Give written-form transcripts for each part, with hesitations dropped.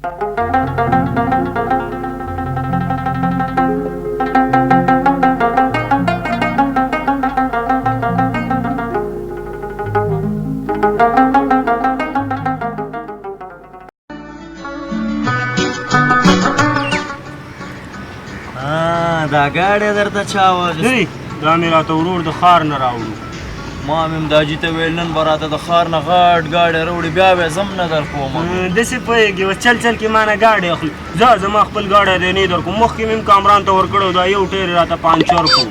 دا ګاډی درته چا واخیست؟ دا مې راته ورور د ښار نه راوړو. ما مې امداجي ته ویل نن به راته د ښار نه غټ ګاډی راوړي بیا به زه هم نه در کوم. داسې پوهېږي اوس چل چل کې ما نه ګاډی اخلي. ځه زما خپل ګاډی دی نه در کوم. مخکې مې هم کامران ته ورکړی دا یو ټیر یې راته پانچر کړو.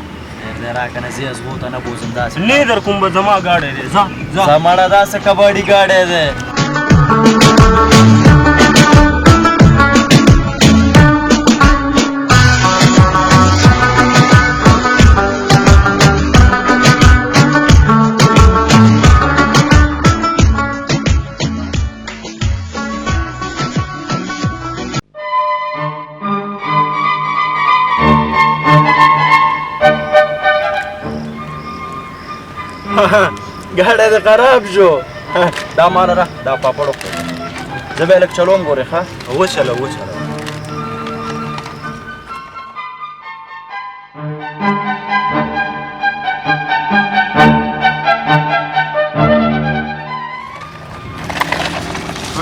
دی راکه نه زه ازغو ته نه بوځم داسې نه در کوم به زما ګاډی دی. ځه ځه زمړه داسې کباډي ګاډی دی. ګاډی دې خراب شو. دا ماله را دا پاپړ وخوره زه به یې لږ چلوم ګورې ښه. وچله وچله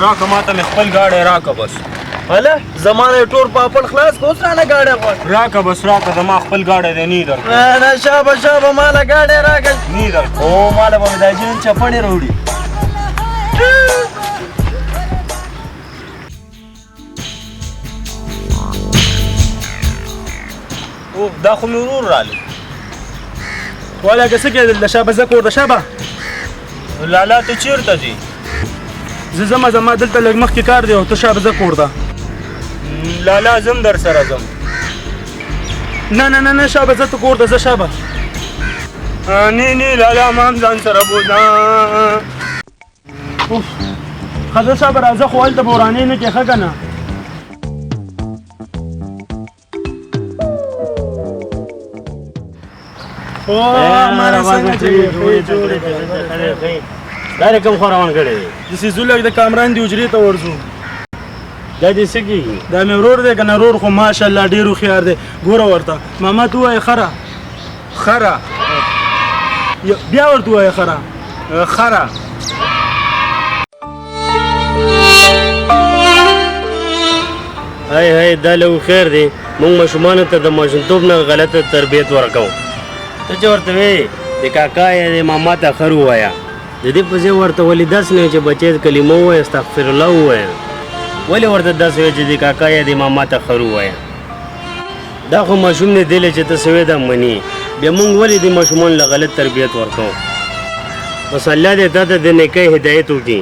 راکه ما ته مې خپل ګاډی راکه بس. هله زما نه یې ټول پاپړ خلاص که اوس رانه ګاډی غواړې؟ راکه بس راکه زما خپل ګاډی دی نه در نه نه شابه شابه ماله ګاډی راکړه. نه در او ماله به مې دا جین چپړې راوړي. اوه دا خو مې ورور رالی. ولا که څه کېدل د شابه زه کور د شابه لالا ته چېرته ځې؟ زه ځمه زما دلته لږ مخکې کار دی او ته شابه زه کور ده. لالا زم در سره ځم. نه نه نه نه شابه زه ته کور ده زه شابه. نه نه لالا ما هم ځان سره بوځه. ښه زه شابه راځه خو هلته به ورانې نه کې ښه که نه. دا دې کوم خوا روان کړی دی؟ داسې ځو لږ د کامران دې حجرې ته ورځو. دا دې څه کېږي؟ دا مې ورور دی که نه ورور خو ماشاءالله ډېر هوښیار دی. ګوره ورته ماما ته ووایه خره خره بیا ورته ووایه خره خره. هی هی دا له خیر دی. موږ ماشومانو ته د ماشومتوب نه غلطه تربیت ورکوو. ته چې ورته وایې د کاکا یا د ماما ته خر ووایه د دې په ځای ورته ولې داسې نه وایې چې بچی کلمه ووایه استغفرالله ووایه. ولې ورته داسې وایې چې د کاکا یا د ماما ته خر ووایه؟ دا خو ماشوم نه دی چې ته څه وایې دا مني. بیا موږ ولې د ماشومانو له غلط تربیت ورکوو؟ بس الله دې تا ته د نیکۍ هدایت وکړي.